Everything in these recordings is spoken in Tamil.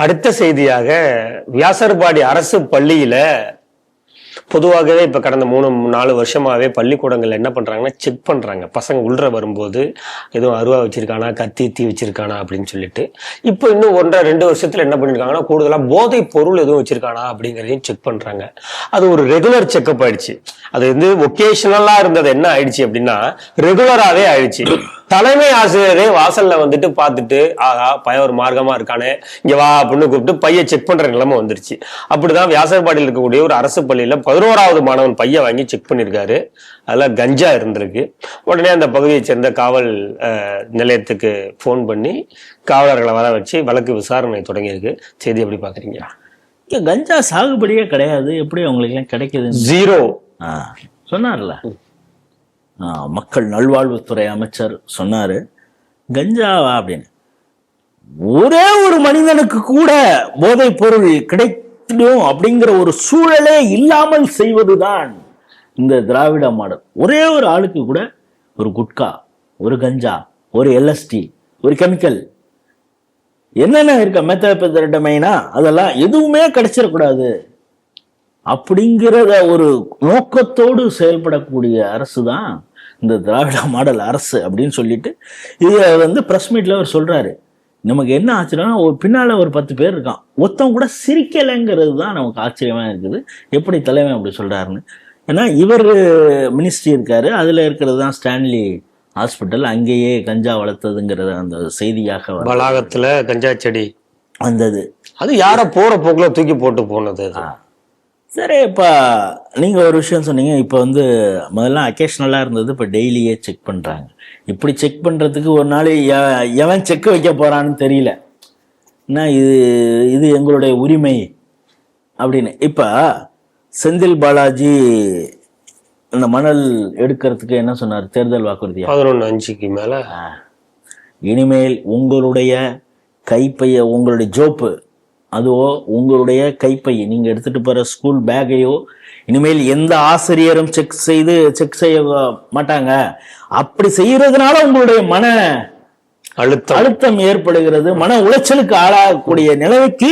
அடுத்த செய்தியாக வியாசர்பாடி அரசு பள்ளியில பொதுவாகவே இப்ப கடந்த 3-4 வருஷமாவே பள்ளிக்கூடங்கள்ல என்ன பண்றாங்கன்னா செக் பண்றாங்க. பசங்க உள்ள வரும்போது எதுவும் அருவா வச்சிருக்கானா, கத்தி வச்சிருக்கானா அப்படின்னு சொல்லிட்டு. இப்போ இன்னும் 1.5-2 வருஷத்துல என்ன பண்ணிருக்காங்கன்னா கூடுதலா போதை பொருள் எதுவும் வச்சிருக்கானா அப்படிங்கறதையும் செக் பண்றாங்க. அது ஒரு ரெகுலர் செக்அப் ஆயிடுச்சு. அது வந்து ஒகேஷனலா இருந்தது என்ன ஆயிடுச்சு அப்படின்னா ரெகுலராவே ஆயிடுச்சு. தலைமை ஆசிரியரே வாசல்ல வந்துட்டு பார்த்துட்டு ஆகா பையன் ஒரு மார்க்கமா இருக்கானே இங்க வா அப்படின்னு கூப்பிட்டு பையன் செக் பண்ற நிலைமை வந்துருச்சு. அப்படிதான் வியாசர்பாடியில் இருக்கக்கூடிய ஒரு அரசு பள்ளியில 11வது மாணவன் பையன் வாங்கி செக் பண்ணிருக்காரு. அதுல கஞ்சா இருந்திருக்கு. உடனே அந்த பகுதியை சேர்ந்த காவல் நிலையத்துக்கு போன் பண்ணி காவலர்களை வர வச்சு வழக்கு விசாரணை தொடங்கியிருக்கு. செய்தி எப்படி பாக்குறீங்க? கஞ்சா சாகுபடியே கிடையாது, எப்படி அவங்களுக்கு எல்லாம் கிடைக்குது? ஜீரோ சொன்னார்ல மக்கள் நல்வாழ்வுத்துறை அமைச்சர் சொன்னாரு கஞ்சாவா அப்படின்னு. ஒரே ஒரு மனிதனுக்கு கூட போதைப் பொருள் கிடைத்திடும் அப்படிங்கிற ஒரு சூழலே இல்லாமல் செய்வதுதான் இந்த திராவிட மாடல். ஒரே ஒரு ஆளுக்கு கூட ஒரு குட்கா, ஒரு கஞ்சா, ஒரு LSD, ஒரு கெமிக்கல், என்னென்ன இருக்க மெத்தபெத்தமைனா அதெல்லாம் எதுவுமே கிடைச்சிடக்கூடாது அப்படிங்கிறத ஒரு நோக்கத்தோடு செயல்படக்கூடிய அரசு தான் இந்த திராவிட மாடல் அரசு அப்படின்னு சொல்லிட்டு இதை வந்து பிரஸ் மீட்ல அவர் சொல்றாரு. நமக்கு என்ன ஆச்சரியம்னா ஒரு பின்னால ஒரு 10 பேர் இருக்கான், ஒருத்தவங்க கூட சிரிக்கலைங்கிறது தான் நமக்கு ஆச்சரியமா இருக்குது. எப்படி தலைமை அப்படி சொல்றாருன்னு. ஏன்னா இவர் மினிஸ்ட்ரி இருக்காரு, அதுல இருக்கிறது தான் ஸ்டான்லி ஹாஸ்பிட்டல், அங்கேயே கஞ்சா வளர்த்ததுங்கிறது அந்த செய்தியாக வளாகத்துல கஞ்சா செடி வந்தது. அது யார போற போக்குல தூக்கி போட்டு போனது. சரி, இப்போ நீங்கள் ஒரு விஷயம் சொன்னீங்க. இப்போ வந்து முதல்ல அக்கேஷனலாக இருந்தது, இப்போ டெய்லியே செக் பண்ணுறாங்க. இப்படி செக் பண்ணுறதுக்கு ஒரு நாள் எவன் செக் வைக்க போகிறான்னு தெரியல. என்ன இது எங்களுடைய உரிமை அப்படின்னு. இப்போ செந்தில் பாலாஜி இந்த மணல் எடுக்கிறதுக்கு என்ன சொன்னார்? தேர்தல் வாக்குறுதியா 11:05க்கு மேலே இனிமேல் உங்களுடைய கைப்பைய, உங்களுடைய ஜோப்பு அதுவோ உங்களுடைய கைப்பையை நீங்க எடுத்துட்டு போற ஸ்கூல் பேக்கையோ இனிமேல் எந்த ஆசிரியரும் செக் செய்ய மாட்டாங்க. அப்படி செய்யறதுனால உங்களுடைய மன அழுத்தம் ஏற்படுகிறது, மன உளைச்சலுக்கு ஆளாகக்கூடிய நிலைமைக்கு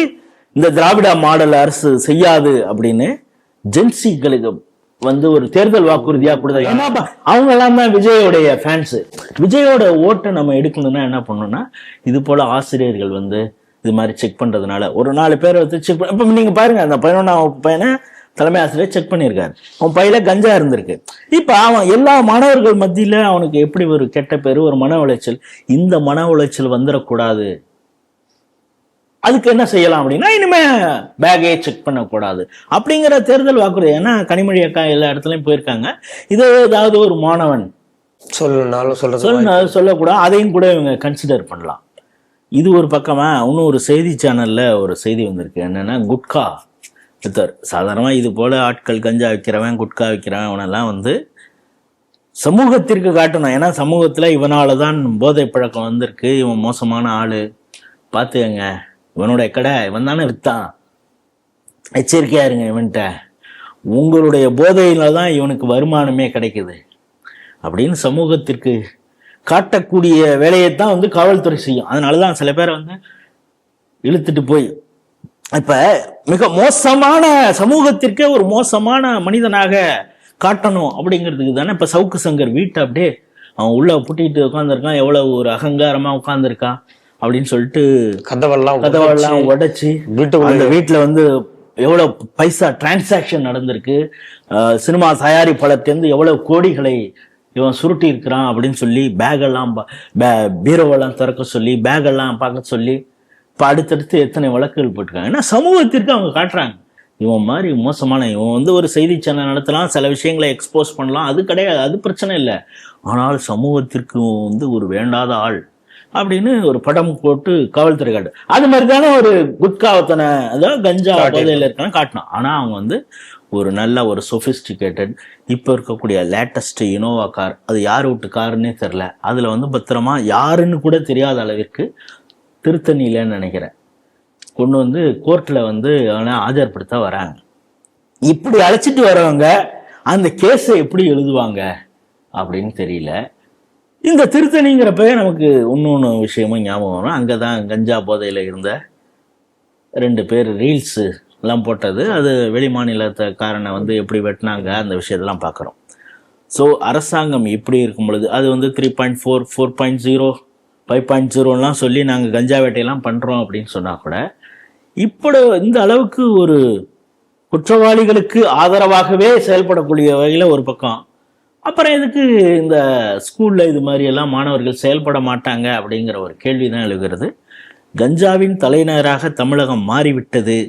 இந்த திராவிட மாடல் அரசு செய்யாது அப்படின்னு ஜென்சிகளுக்கு வந்து ஒரு தேர்தல் வாக்குறுதியா கொடுத்தா. ஏன்னா அவங்க எல்லாம் தான் விஜயோடைய ஃபேன்ஸ். விஜயோட ஓட்டை நம்ம எடுக்கணும்னா என்ன பண்ணணும்னா இது போல ஆசிரியர்கள் வந்து இது மாதிரி செக் பண்றதுனால ஒரு 4 பேரை வந்து செக் பண்ண. இப்ப நீங்க பாருங்க, அந்த 11ஆம் பையனை தலைமை ஆசிரியர் செக் பண்ணியிருக்காரு, அவன் பையில கஞ்சா இருந்திருக்கு. இப்ப அவன் எல்லா மாணவர்கள் மத்தியில அவனுக்கு எப்படி ஒரு கெட்ட பேரு, ஒரு மன உளைச்சல். இந்த மன உளைச்சல் வந்துடக்கூடாது, அதுக்கு என்ன செய்யலாம் அப்படின்னா இனிமே பேக்கையே செக் பண்ணக்கூடாது அப்படிங்கிற தேர்தல் வாக்குறுதி. ஏன்னா கனிமொழி அக்கா எல்லா இடத்துலயும் போயிருக்காங்க. இதே ஏதாவது ஒரு மாணவன் சொல்லக்கூடாது, அதையும் கூட இவங்க கன்சிடர் பண்ணலாம். இது ஒரு பக்கமா. இன்னும் ஒரு செய்தி சேனல்ல ஒரு செய்தி வந்திருக்கு. என்னன்னா குட்கா வித்தர், சாதாரணமா இது போல ஆட்கள் கஞ்சா விற்கிறவன், குட்கா விற்கிறவன், அவனெல்லாம் வந்து சமூகத்திற்கு காட்டணும். ஏன்னா சமூகத்துல இவனாலதான் போதை பழக்கம் வந்திருக்கு, இவன் மோசமான ஆளு, பாத்துக்கங்க, இவனோட கடை இவன் தானே வித்தான், எச்சரிக்கையா இருங்க இவன்ட்ட, உங்களுடைய போதையில தான் இவனுக்கு வருமானமே கிடைக்குது அப்படின்னு சமூகத்திற்கு காட்டக்கூடிய வேலையைத்தான் வந்து காவல்துறை செய்யும். அதனாலதான் சில பேரை வந்து இழுத்துட்டு போய் இப்ப மிக மோசமான சமூகத்திற்கே ஒரு மோசமான மனிதனாக காட்டணும் அப்படிங்கிறதுக்கு தானே இப்ப சவுக்கு சங்கர் வீட்டை அப்படியே அவன் உள்ள புட்டிட்டு உட்காந்துருக்கான், எவ்வளவு ஒரு அகங்காரமா உட்காந்துருக்கான் அப்படின்னு சொல்லிட்டு கதவெல்லாம் உடைச்சு அந்த வீட்டுல வந்து எவ்வளவு பைசா டிரான்சாக்சன் நடந்திருக்கு, சினிமா தயாரிப்பாளர்லேருந்து எவ்வளவு கோடிகளை இவன் சுருட்டி இருக்கிறான் அப்படின்னு சொல்லி பேகெல்லாம் பீரோவெல்லாம் திறக்க சொல்லி பேகெல்லாம் பார்க்க சொல்லி இப்போ அடுத்தடுத்து எத்தனை வழக்குகள் போட்டிருக்காங்க. ஏன்னா சமூகத்திற்கு அவங்க காட்டுறாங்க இவன் மாதிரி மோசமான, இவன் வந்து ஒரு செய்தி சேனல் நடத்தலாம், சில விஷயங்களை எக்ஸ்போஸ் பண்ணலாம், அது கிடையாது, அது பிரச்சனை இல்லை. ஆனால் சமூகத்திற்கு வந்து ஒரு வேண்டாத ஆள் அப்படின்னு ஒரு படம் போட்டு காவல்துறை காட்டு. அது மாதிரி தானே ஒரு குட்காவத்தனை, அதாவது கஞ்சா போதையில் இருக்கான காட்டினான். ஆனால் அவங்க வந்து ஒரு நல்ல ஒரு சொபிஸ்டிகேட்டட் இப்போ இருக்கக்கூடிய லேட்டஸ்ட் இனோவா கார், அது யார் வீட்டு காருன்னே தெரில, அதில் வந்து பத்திரமா யாருன்னு கூட தெரியாத அளவிற்கு திருத்தணியிலன்னு நினைக்கிறேன் கொண்டு வந்து கோர்ட்டில் வந்து அவனை ஆஜர்படுத்த வராங்க. இப்படி அழைச்சிட்டு வரவங்க அந்த கேஸை எப்படி எழுதுவாங்க அப்படின்னு தெரியல. இந்த திருத்தணிங்கிறப்பவே நமக்கு இன்னொன்று விஷயமும் ஞாபகம் வரும். அங்கே தான் கஞ்சா போதையில் இருந்த 2 பேர் ரீல்ஸு எல்லாம் போட்டது, அது வெளி மாநிலத்தக்காரனை வந்து எப்படி வெட்டினாங்க அந்த விஷயத்தெல்லாம் பார்க்குறோம். ஸோ அரசாங்கம் இப்படி இருக்கும் பொழுது அது வந்து 3.4, 4.0, 5.0லாம் சொல்லி நாங்கள் கஞ்சா வேட்டையெல்லாம் பண்ணுறோம் அப்படின்னு சொன்னால் கூட இப்போ இந்த அளவுக்கு ஒரு குற்றவாளிகளுக்கு ஆதரவாகவே செயல்படக்கூடிய வகையில் ஒரு பக்கம், அப்புறம் எதுக்கு இந்த ஸ்கூலில் இது மாதிரி எல்லாம் மாணவர்கள் செயல்பட மாட்டாங்க அப்படிங்கிற ஒரு கேள்வி தான் எழுகிறது. கஞ்சாவின் தலைநகராக தமிழகம் மாறிவிட்டது.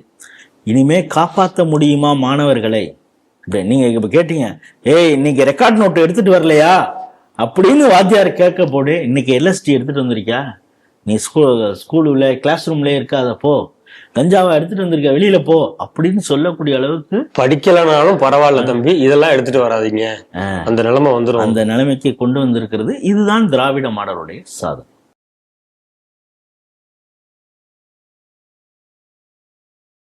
இனிமே காப்பாற்ற முடியுமா மாணவர்களை? இப்போ நீங்கள் இப்போ கேட்டீங்க, ஏய் இன்னைக்கு ரெக்கார்ட் நோட்டு எடுத்துட்டு வரலையா அப்படின்னு வாத்தியார் கேட்க போடு, இன்னைக்கு எல்எஸ்டி எடுத்துட்டு வந்திருக்கியா, நீ ஸ்கூலுள்ள கிளாஸ் ரூம்லேயே இருக்காதப்போ, கஞ்சாவை எடுத்துட்டு வந்திருக்க வெளியில போ அப்படின்னு சொல்லக்கூடிய அளவுக்கு படிக்கலனாலும் பரவாயில்ல தம்பி, இதெல்லாம் எடுத்துட்டு வராதீங்க, அந்த நிலைமை வந்துடும். அந்த நிலைமைக்கு கொண்டு வந்திருக்கிறது. இதுதான் திராவிட மாடலுடைய சாதனை.